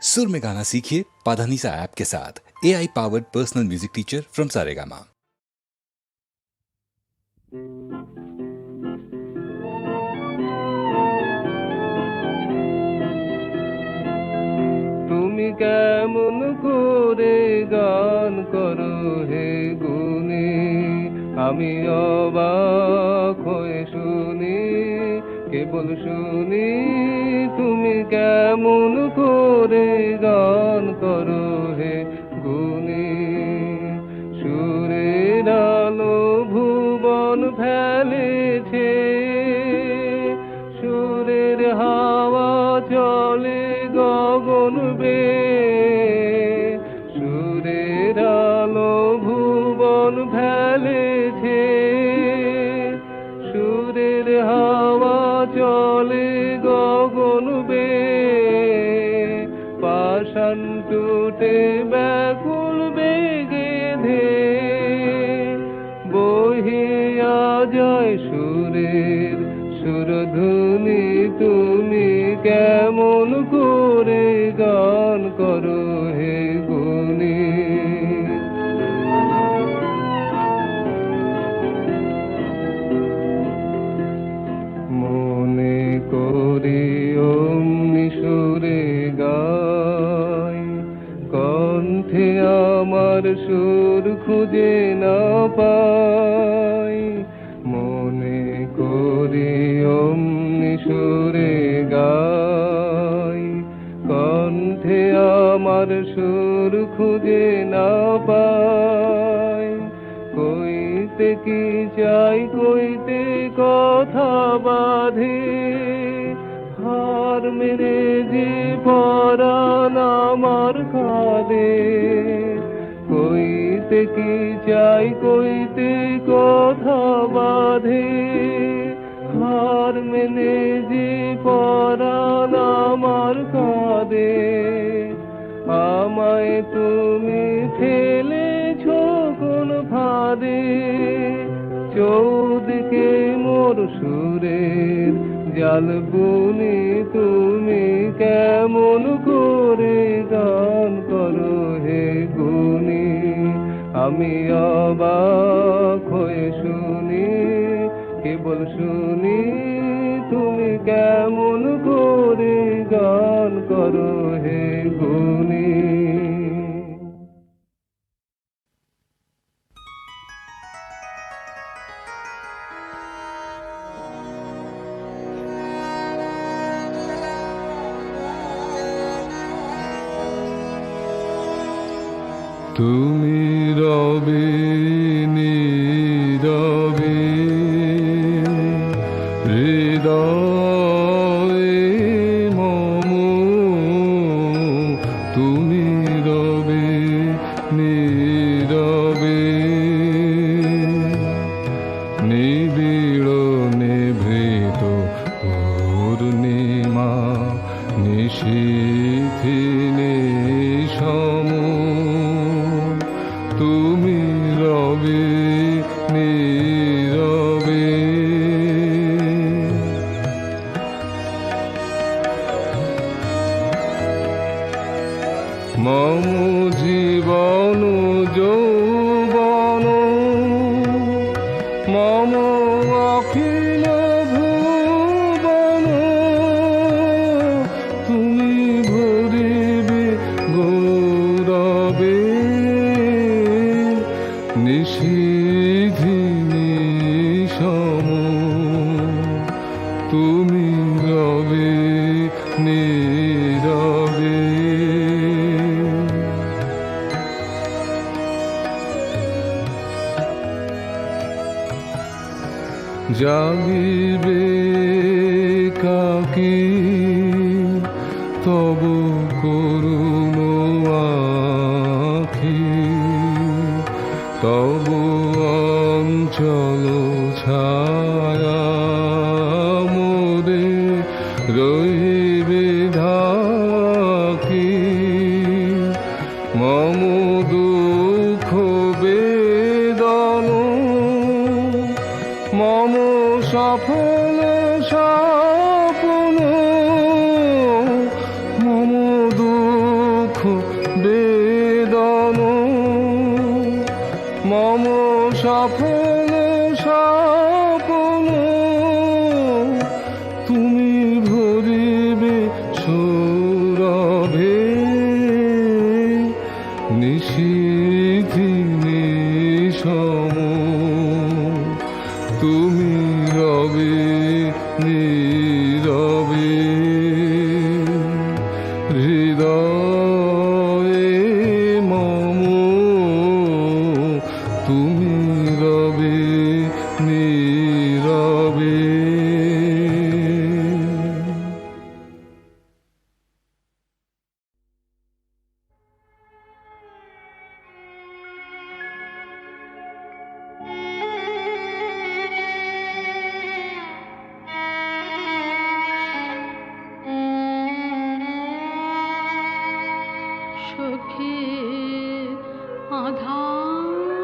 सुर में गाना सीखिए पाधानीसा ऐप के साथ। AI powered personal music teacher from Saregama. তুমি কেমন করে গান করো হে গুণী, আমি অবাক হয়ে শুনি, কেবল শুনি। তুমি কেমন করে গান করো হে গুণী, সুরের আলো ভুবন ফেলেছে, সুরের হাওয়া চলে গগন বেয়ে, সুরের আলো ভুবন ফেলেছে, সুরের হাওয়া চলে গগন বেয়ে, পাষাণ টুটে ব্যাকুল বেগে ধেয়ে বহিয়া যায় সুরের সুরধুনি। তুমি কেমন করে গান করো হে গুণী। মনে করি অমনি সুরে গাই, কণ্ঠে আমার সুর খুঁজে না পাই। মনে করি অমনি সুরে গাই, কণ্ঠে আমার সুর খুঁজে না পাই। কইতে কি চাই কইতে কথা বাঁধে, হার মেরে যে পরাণ আমার কাঁদে। কইতে কি চাই কইতে কথা বাঁধে, হার মেনে যে পরাণ আমার কাঁদে। আমায় তুমি ফেলেছ কোন ফাঁদে, চৌদিকে মোর সুরের জাল বুনি। তুমি কেমন করে গান করো হে গুণী, আমি অবাক হয়ে শুনি, কেবল শুনি। তুমি কেমন করে গান করো হে গুণী। তুমি রবে নীরবে হৃদয়ে মম, তুমি রবে নীরবে নিবিড় নিভৃত পূর্ণিমা নিশীথিনী সম। তুমি রবে নীরবে মম জীবন যৌবন, মম অখিল ভুবন। তুমি ভরিবে গৌরবে নিশীথিনী সম। তুমি রবে নীরবে জাগিবে কাকি তব করুণ আখি, তব অঞ্চল ছায়া মোরে রহিবে ঢাকি। মম দুঃখ বেদন, মম সফল স্বপ্ন, মম দুঃখ নিশিথিনী সম তুমি রবে নীরবে হৃদয়ে মম তুমি রবে নীরবে। সখী আধারে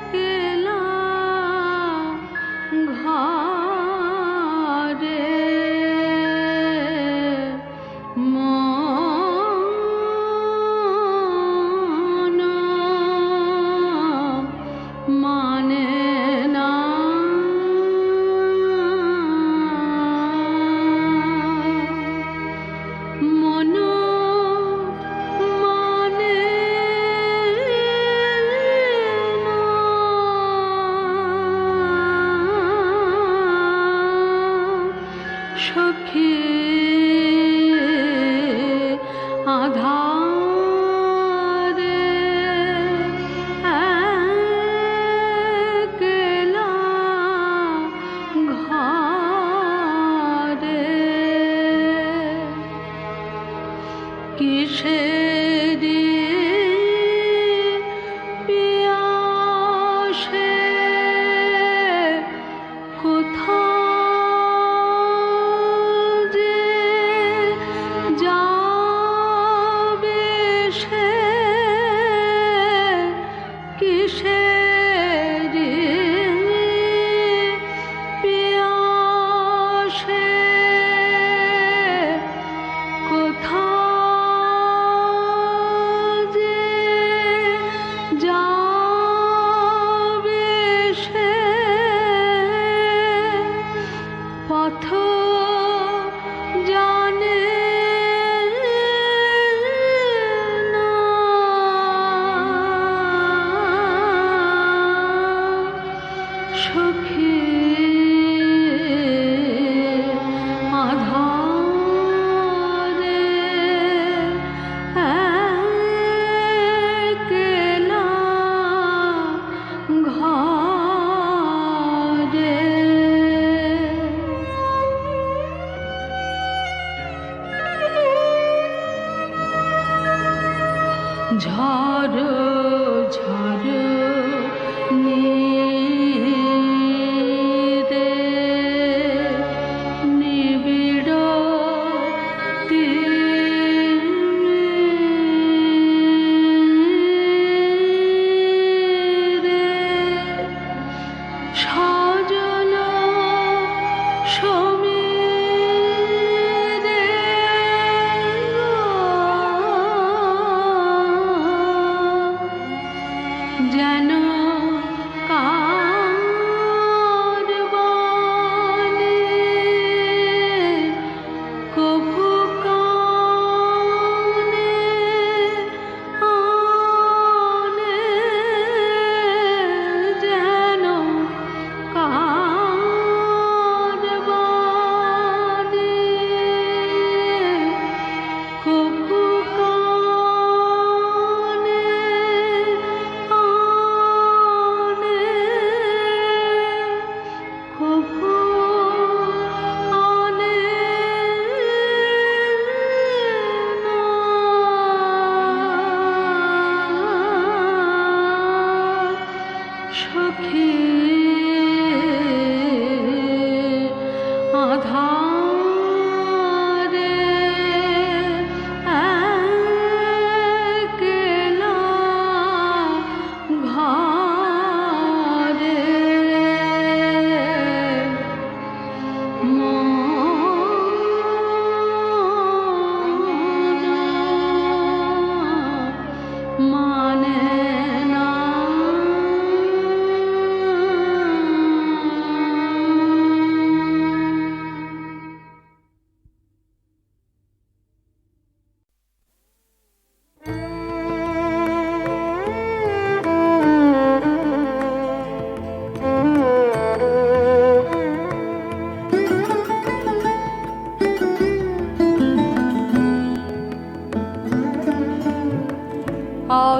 একলা ঘরে মন মানে না মন মানে না সখী আধারে একলা ঘরে কিসেরি পিয়াসে কোথাও যে যাবে সে কিসেরি পিয়াসে কোথাও যে যাবে সে পথ জানে না সখী আধারে একলা ঘরে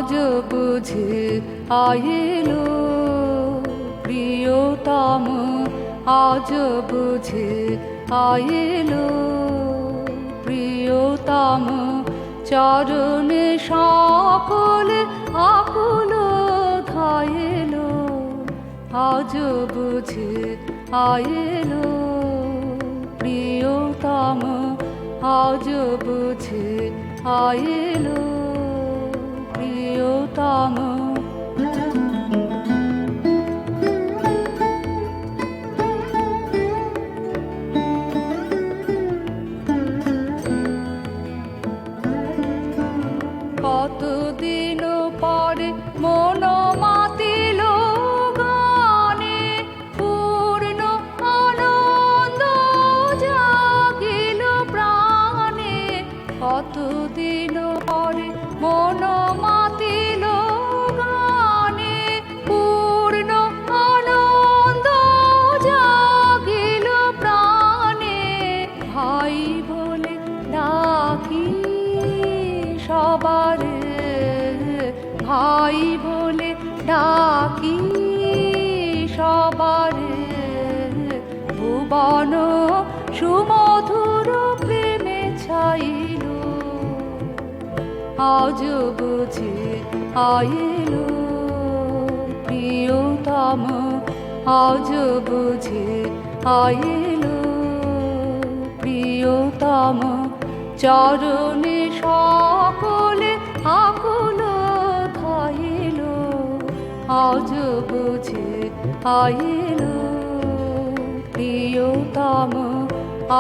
আজ বুঝি আইলো প্রিয়তম, আজ বুঝি আইলো প্রিয়তম, চরণে সকলে আকুল ধাইলো, আজ বুঝি আইলো প্রিয়তম, আজ বুঝি আইলো প্রিয়তম। কতদিন পরে মন মাতিল গানে, পূর্ণ আনন্দ জাগিল প্রাণে। কতদিন পরে মন মাতিল গানে, পূর্ণ আনন্দ জাগিল প্রাণে। ভাই বলে ডাকি সবারে, ভাই বলে ডাকি সবারে, ভুবন সুমধুর প্রেমে ছাইল, আজ বুঝি আইলো প্রিয়তম, আজ বুঝি আইলো প্রিয়তম, চরণে সকলে আকুল ধাইলো, আজ বুঝি আইলো প্রিয়তম,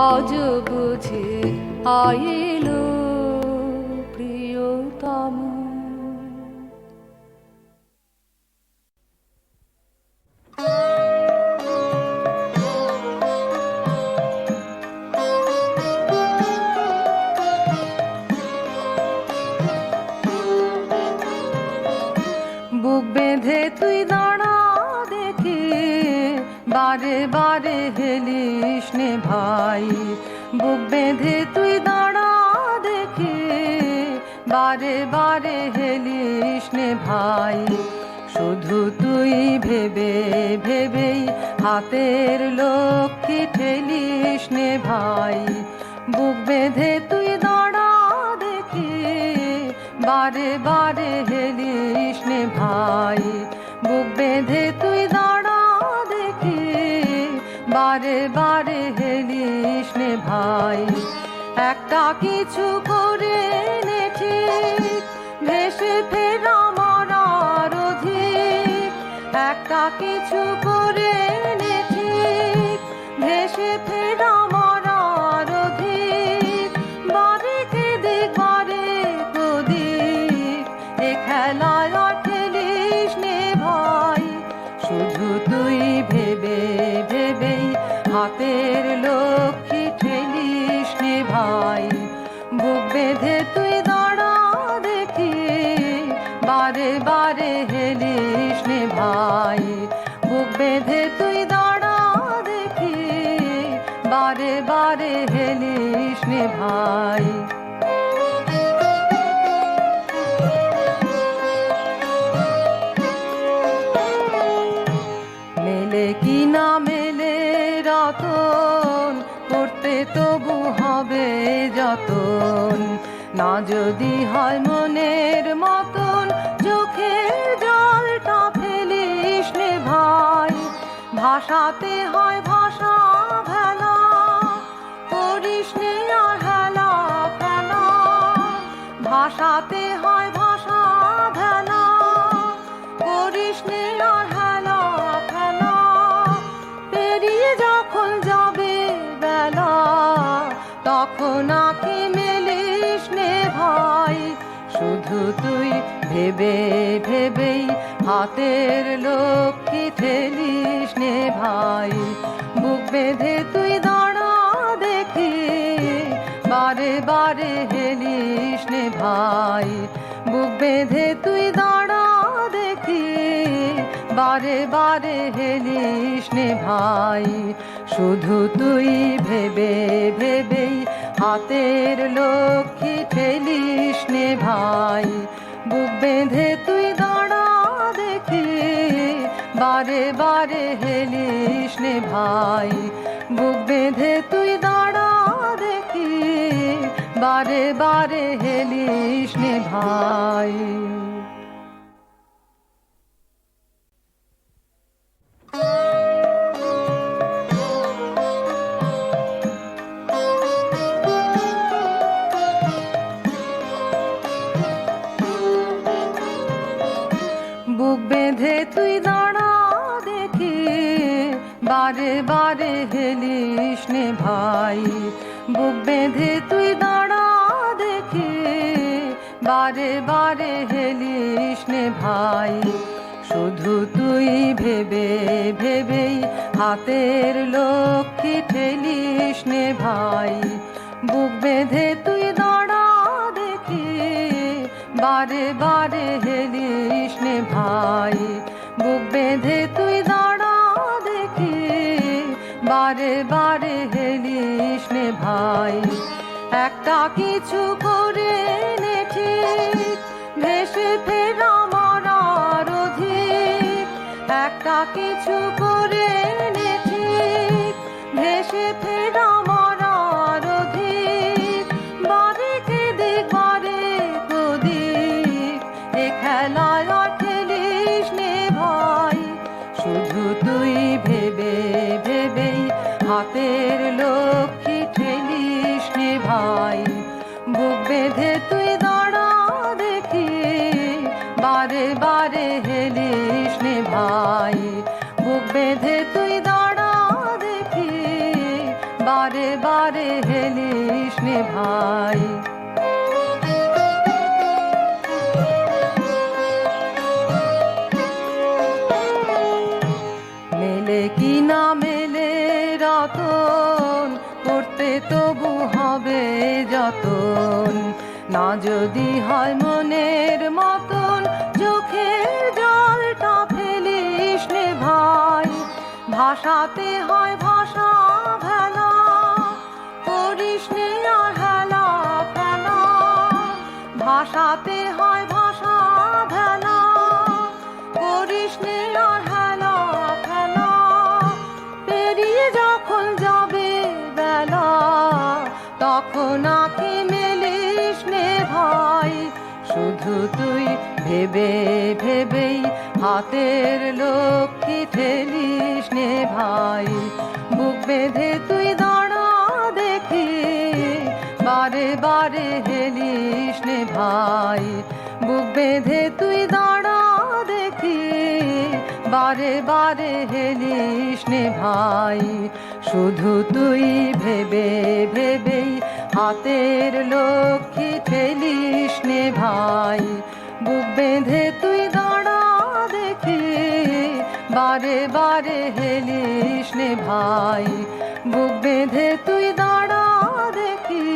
আজ বুঝি আইলো প্রিয়তম। বুক বেঁধে তুই দাঁড়া দেখি, বারে বারে হেলিস নে ভাই। বুক বেঁধে তুই দাঁড়া দেখি, বারে বারে হেলিস নে ভাই। শুধু তুই ভেবে ভেবেই হাতের লক্ষ্মী ঠেলিস নে ভাই। বুক বেঁধে তুই দাঁড়া দেখি, বারে বারে হেলিস নে ভাই। বুক বেঁধে তুই দাঁড়া দেখি, বারে বারে হেলিস নে ভাই। একটা কিছু করে নে ঠিক, ভেসে ফেরা মরার অধিক। একটা কিছু করে নে ঠিক, ভেসে ফেরা মরার অধিক। বারেকে দিক বারে কদিক, এ খেলায় আর খেলিস নে ভাই। শুধু তুই ভেবে ভেবেই হাতের লক্ষ্মী ঠেলিস নে ভাই। বুক বেঁধে তুই দাঁড়া দেখি, বারে বারে হেলিস নে ভাই। বুক বেঁধে তুই দাঁড়া দেখি, বারে বারে হেলিস নে ভাই। মেলে কি না মেলে রতন, করতে তবু হবে যতন। না যদি হয় মনের মতন, চোখের জলটা ফেলিস নে ভাই। ভাষাতে হয় ভাষা ভেলা, করিস নে আর হেলা ফেলা। ভাষাতে হয় ভাষা ভেলা, করিস নে আর হেলা ফেলা। পেরিয়ে যখন যাবে বেলা, তখন আঁখি মেলিস নে ভাই। শুধু তুই ভেবে ভেবেই হাতের লক্ষ্মী ঠেলিস নে ভাই। বুক বেঁধে তুই দাঁড়া দেখি, বারে বারে হেলিস নে ভাই। বুক বেঁধে তুই দাঁড়া দেখি, বারে বারে হেলিস নে ভাই। শুধু তুই ভেবে ভেবেই হাতের লক্ষ্মী ঠেলিস নে ভাই। বুক বেঁধে তুই দাঁড়া দেখি, বারে বারে হেলিস নে ভাই। বুক বেঁধে তুই দাঁড়া দেখি, বারে বারে হেলিস নে ভাই। বুক বেঁধে তুই দাঁড়া দেখি, বারে বারে হেলিস নে ভাই। বুক বেঁধে তুই দাঁড়া দেখি, বারে বারে হেলিস নে ভাই। শুধু তুই ভেবে ভেবেই হাতের লক্ষ্মী ঠেলিস নে ভাই। বুক বেঁধে তুই দাঁড়া দেখি, বারে বারে হেলিস নে ভাই। বুক বেঁধে তুই দাঁড়া দেখি, বারে বারে হেলিস নে ভাই। একটা কিছু করে নে ঠিক, ভেসে ফেরা মরার অধিক। একটা কিছু করে নে ঠিক, ভেসে ফেরা মরার অধিক। বারেকে দিক বারে ওদিক, এ খেলায় আর খেলিস নে ভাই। শুধু তুই ভেবে ভেবেই হাতের লক্ষ্মী ঠেলিস নে ভাই। বুক বেঁধে তুই দাঁড়া দেখি, বারে বারে হেলিস নে ভাই। বুক বেঁধে তুই দাঁড়া দেখি, বারে বারে হেলিস নে ভাই। মেলে কি না মেলে রতন, করতে তবু হবে যতন। না যদি হয় মনের মতন, চোখের জলটা ফেলিস নে ভাই। ভাষাতে হয় ভাষা ভেলা, করিস নে আর হেলা ফেলা। ভাষাতে হয় ভাষা ভেলা, করিস নে আর হেলা ফেলা। পেরিয়ে যখন যাবে বেলা, তখন আঁখি মেলিস নে ভাই। শুধু তুই ভেবে ভেবেই হাতের লক্ষ্মী ঠেলিস নে ভাই। বুক বেঁধে তুই দাঁড়া দেখি, বারে বারে হেলিস নে ভাই। বুক বেঁধে তুই দাঁড়া দেখি, বারে বারে হেলিস নে ভাই। শুধু তুই ভেবে ভেবেই হাতের লক্ষ্মী ঠেলিস নে ভাই। বুক বেঁধে তুই দাঁড়া দেখি, বারে বারে হেলিস নে ভাই। বুক বেঁধে তুই দাঁড়া দেখি,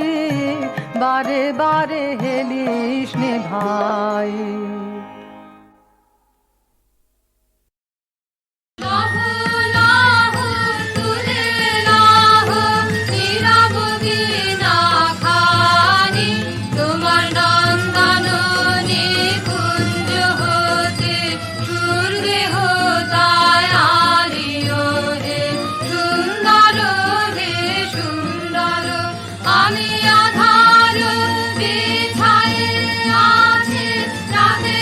বারে বারে হেলিস নে ভাই। আমি আধার বিছায়ে আছে রাতে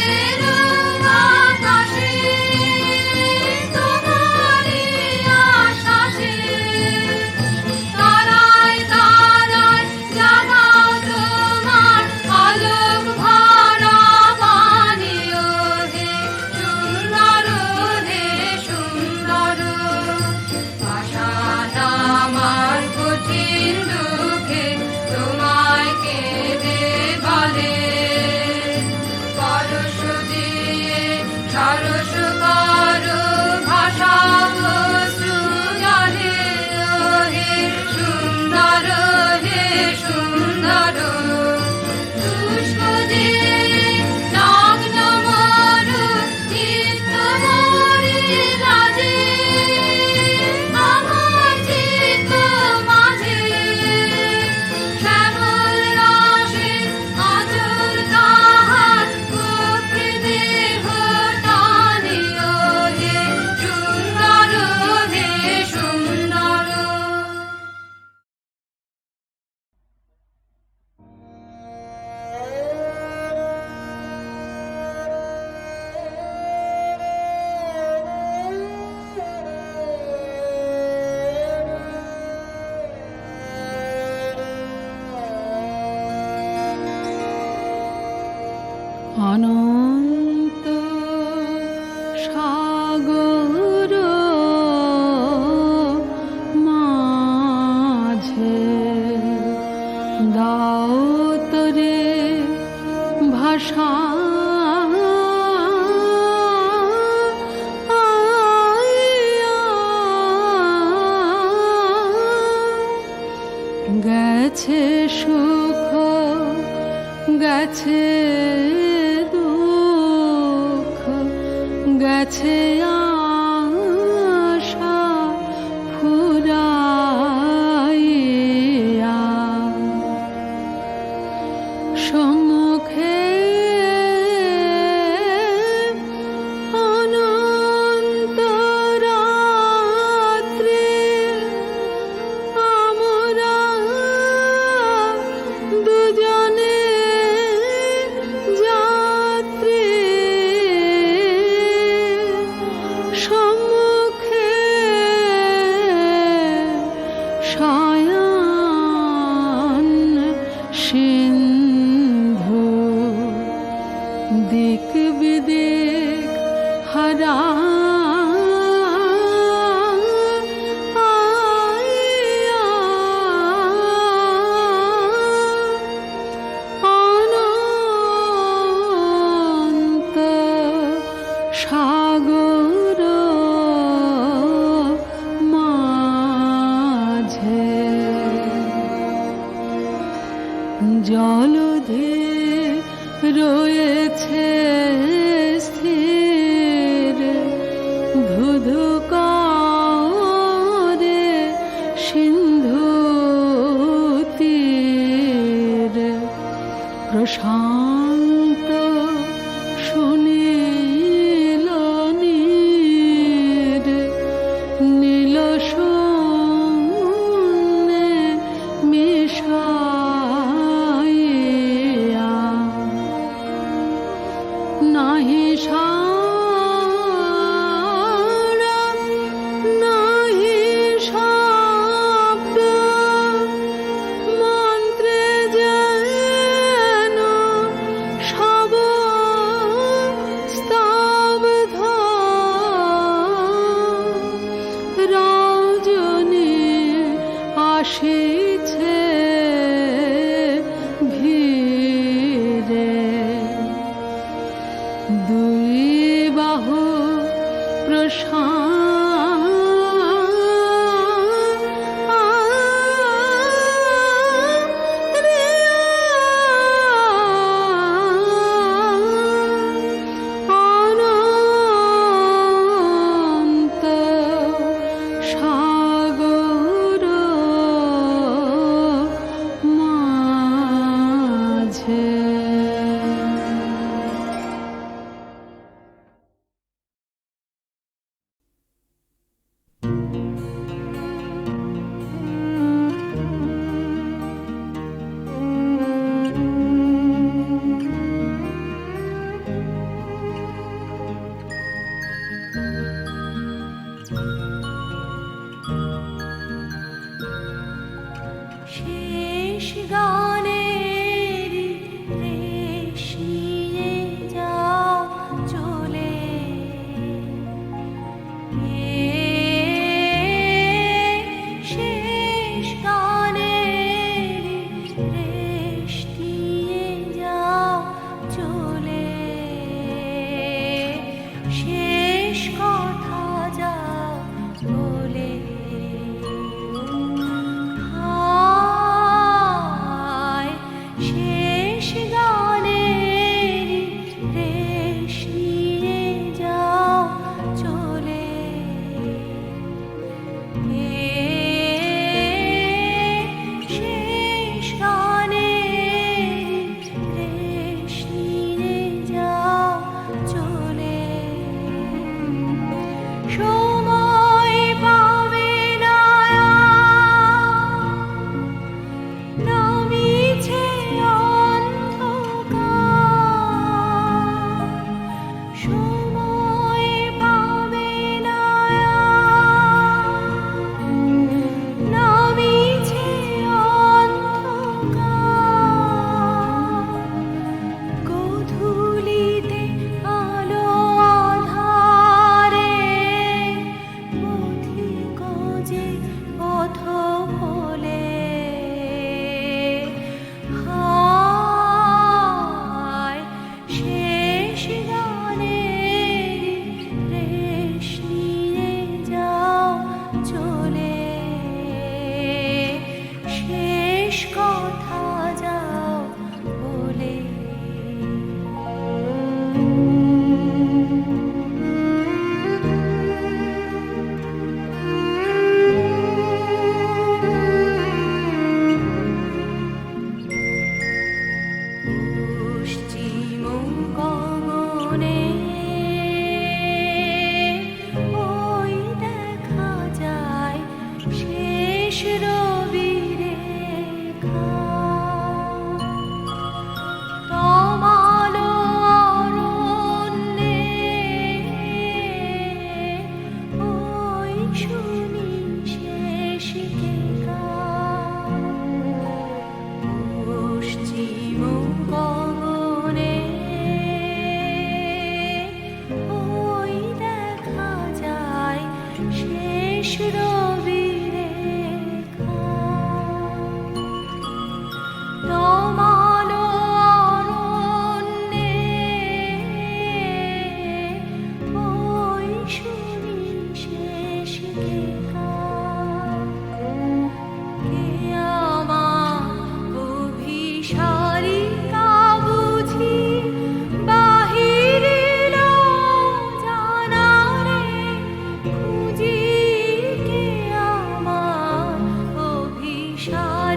অনন্ত সাগর মাঝে দাও তরে ভাষা গেছে সুখ গেছে দুঃখ গেছে আশা ফুরাইয়া সম্মুখে অনন্ত রাত্রি আমরা দুজনে যাত্রী সম্মুখে শয়ন সিন্ধু দিক বিদিক হারা অনন্ত সাগর মাঝে জলধি রয়েছে স্থির ধুধু করে সিন্ধু তীর প্রশান্ত সুনীল নীর নীল শূন্যে মিশাইয়া নাহি সাড়া নাহি শব্দ মন্ত্রে যেন সব স্তব্ধ রজনী আসিছে ঘিরে দুই বাহু অনন্ত সাগর মাঝে শেষ গানের রেশ নিয়ে যাও চলে শেষ গানের রেশ নিয়ে যাও চলে শেষ কথা যাও বলে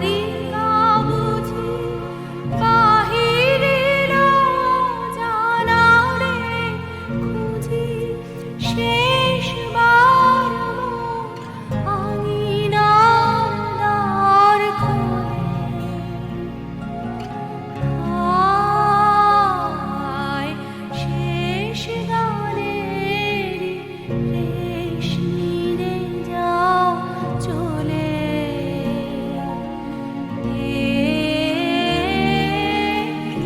দ্বারিকা বুঝি বাহিরের জানা রে খুঁজি শেষবার আঙিনার দ্বার খোলে হায় শেষ গানের রেশ নিরে যাও চলে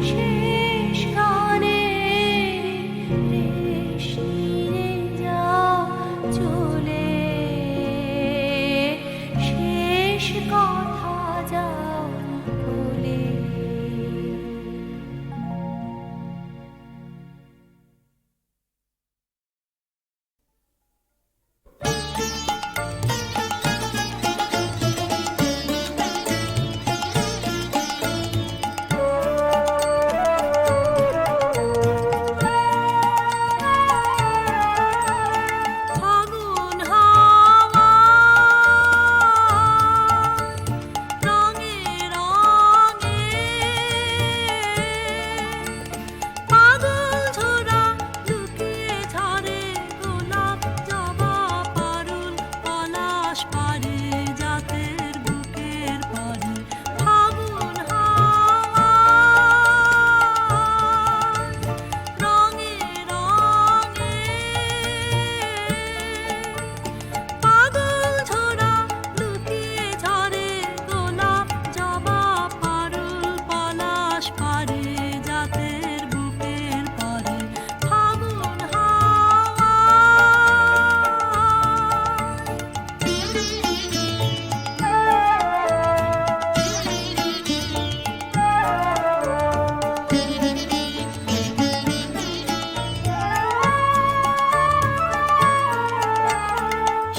শেষ গানের রেশ নিরে যাও চলে শেষ কথা যাও বলে ফাগুন হাওয়া রঙে রঙে পাগল ঝোরা লুকিয়ে ঝরে গোলাপ জবা পারুল পলাশ পারে জাতের বুকের পারে ফাগুন হাওয়া রঙে রঙে পাগল ঝোরা লুকিয়ে ঝরে গোলাপ জবা পারুল পলাশ পারে জাতের বুকের পারে ফাগুন হাওয়া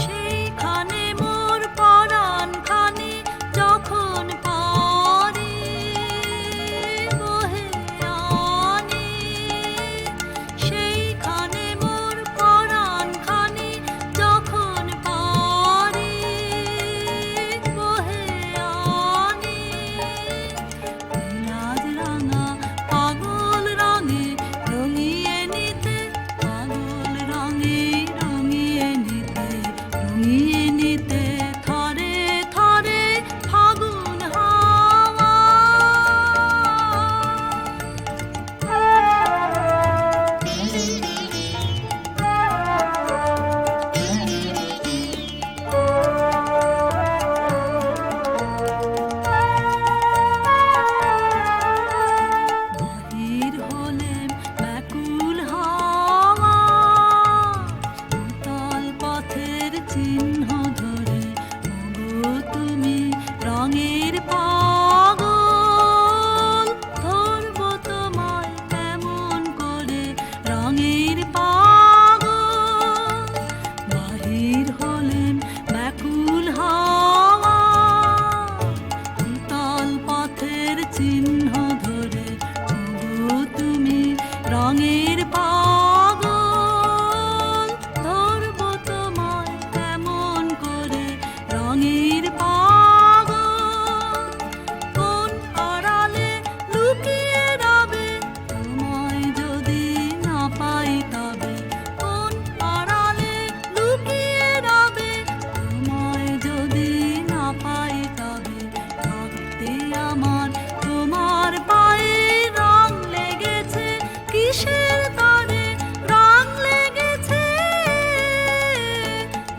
সেইখানে মোর পরাণখানি যখন পারি বহে আনি সেইখানে মোর পরাণখানি যখন পারি বহে আনি নীলাজ রাঙা পাগল রঙে রঙিয়ে নিতে পাগল রঙে রঙিয়ে নিতে থরে থরে ফাগুন হাওয়া বাহির হলেম ব্যাকুল হাওয়া উতল পথের চিহ্ন ধরে ওগো তুমি রঙের পাগল ধরবো তোমায় কেমন করে রঙের পাগল বাহির হলেম ব্যাকুল হাওয়া উতল পথের চিহ্ন ধরে ওগো তুমি রঙের পাগল ধরবো তোমায় কেমন করে রঙের পাগল কোন আড়ালে লুকিয়ে রবে তোমায় যদি না পাই তবে কোন আড়ালে লুকিয়ে রবে তোমায় যদি না পাই তবে থাকতে আমার তোমার পায়ে রং লেগেছে কিসের তারে রং লেগেছে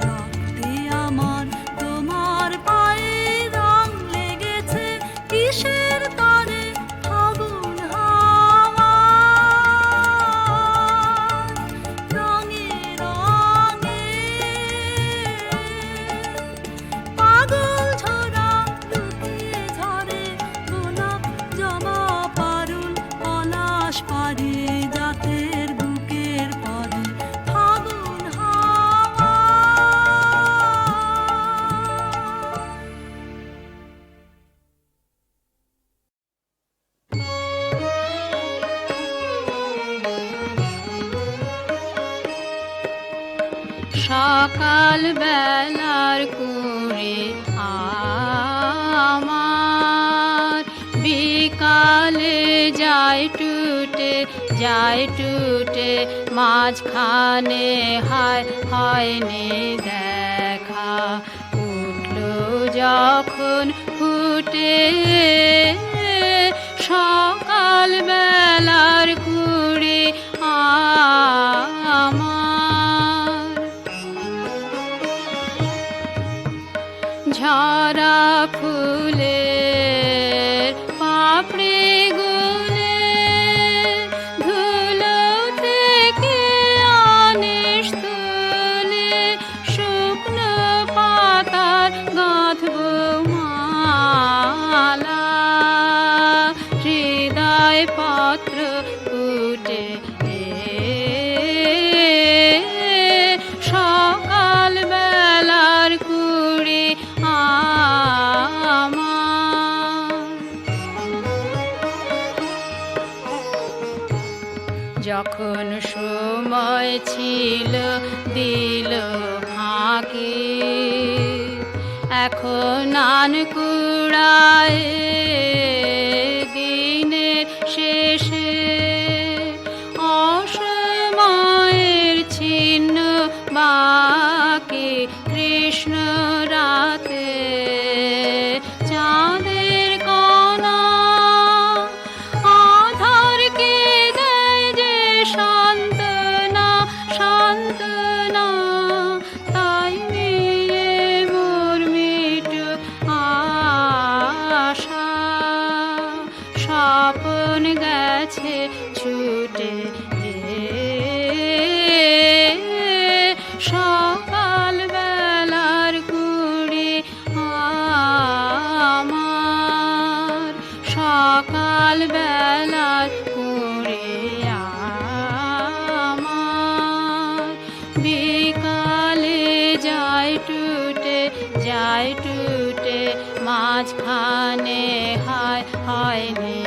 থাকতে আমার তোমার পায়ে রং লেগেছে কিসের তারে ফাগুন হাওয়া রঙে রঙে পাগল ঝোরা লুকিয়ে ঝরে গোলাপ জবা পারুল পলাশ পারে জাতের বুকের পারে ফাগুন হাওয়া সকাল বেলার করে আমার যায় টুটে, যায় টুটে, মাঝখানে হায় হয়নি দেখা। উঠল যখন ফুটে সকাল বেলার কুড়ি আমার, ঝরা ফুলের পাপড়ি গুলে ধুলো থেকে আনিস তুলে, শুকনো পাতার গাঁথব মালা, হৃদয় পত্র ফুটে সকাল বেলার কুড়ি আমার। যখন সময় ছিল দিল ফাঁকি, এখন আন কুড়ায় দিনের শেষে অসময়ের ছিন্ন বাকি কৃষ্ণ রাতে চাঁদের কণা আধারকে দেয় যে সান্ত্বনা, সান্ত্বনা, তাই নিয়ে মোর মিটুক আশা। স্বপন গেছে ছুটে সকাল বেলার কুড়ি আমার, সকাল বেলার কুড়ি আমার। বিকালে যায় টুটে, যায় টুটে, মাঝখানে হায় হয়নি